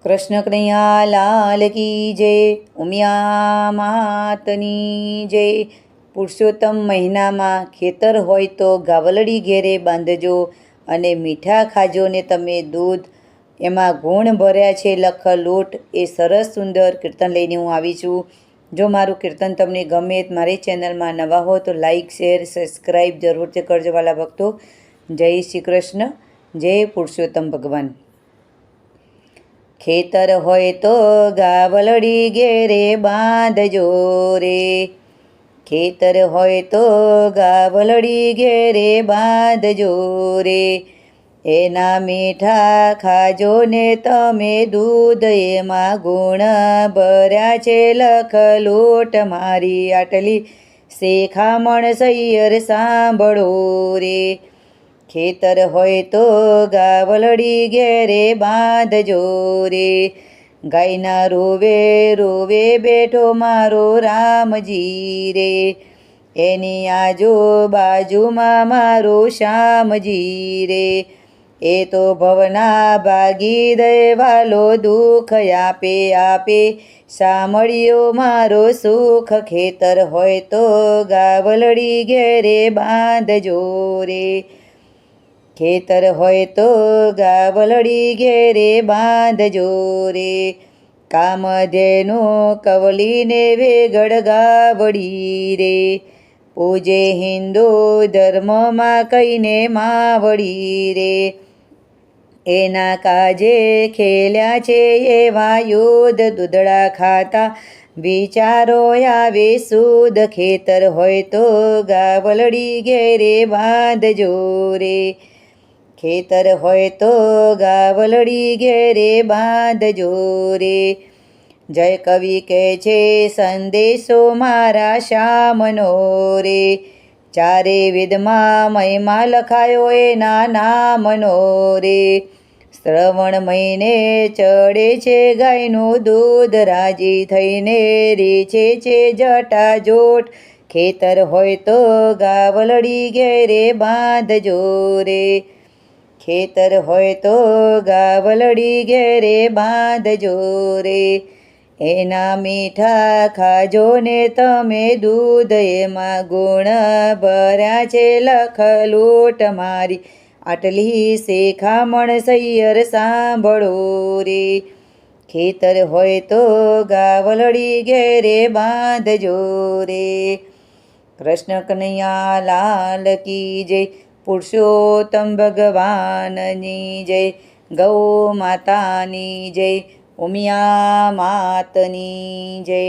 કૃષ્ણ કનૈયા લાલ કી જય, ઉમિયા માતની જય। પુરુષોત્તમ મહિનામાં ખેતર હોય તો ગાવલડી ઘેરે બાંધજો અને મીઠા ખાજો ને તમે દૂધ, એમાં ગુણ ભર્યા છે લખ લોટ। એ સરસ સુંદર કીર્તન લઈને હું આવી છું। જો મારું કીર્તન તમને ગમે, મારી ચેનલમાં નવા હો તો લાઈક શેર સબસ્ક્રાઈબ જરૂરથી કરજો વાલા ભક્તો। જય શ્રી કૃષ્ણ, જય પુરુષોત્તમ ભગવાન। ખેતર હોય તો ગાવલડી ઘેરે બાંધજો રે, ખેતર હોય તો ગાવલડી ઘેરે બાંધજો રે। એના મીઠા ખાજો ને તમે દૂધ, એમાં ગુણ ભર્યા છે લખ લોટ। મારી આટલી શેખામણ સૈયર સાંભળો રે। ખેતર હોય તો ગાવલડી ઘેરે બાંધજો રે। ગાયના રોવે રોવે બેઠો મારો રામજી રે, એની આજુબાજુમાં મારો શ્યામજી રે। એ તો ભવના ભાગી દયવાલો, દુઃખ આપે આપે સાંભળ્યો મારો સુખ। ખેતર હોય તો ગાવલડી ઘેરે બાંધજો રે, ખેતર હોય તો ગાવલડી ઘેરે બાંધજો રે। કામધેનુ કવલીને વેગળ ગાવડી રે, પૂજે હિન્દુ ધર્મમાં કહીને માવડી રે। એના કાજે ખેલ્યા છે એવા યુદ્ધ, દૂધડા ખાતા વિચારો આવે શુદ્ધ। ખેતર હોય તો ગાવલડી ઘેરે બાંધજો રે, ખેતર હોય તો ગાવલડી ઘેરે બાંધજો રે। જય કવિ કહે છે સંદેશો મારા શ્યામનો રે, ચારે વેદમાં મહિમા લખાયો એના નામનો રે। શ્રવણ મહિને ચડે છે ગાયનું દૂધ, રાજી થઈને રેછે છે જટાજોટ। ખેતર હોય તો ગાવલડી ઘેરે બાંધજો રે, ખેતર હોય તો ગાવલડી ઘેરે બાંધજો રે। એના મીઠા ખાજો ને તમે દૂધ, એમાં ગુણ ભર્યા છે લખ લોટ। મારી આટલી શેખામણ સૈયર સાંભળો રે। ખેતર હોય તો ગાવલડી ઘેરે બાંધજો રે। કૃષ્ણ કનૈયા લાલ કી જય, પુરુષોત્તમ ભગવાનની જય, ગૌ માતાની જય, ઉમિયા માતની જય।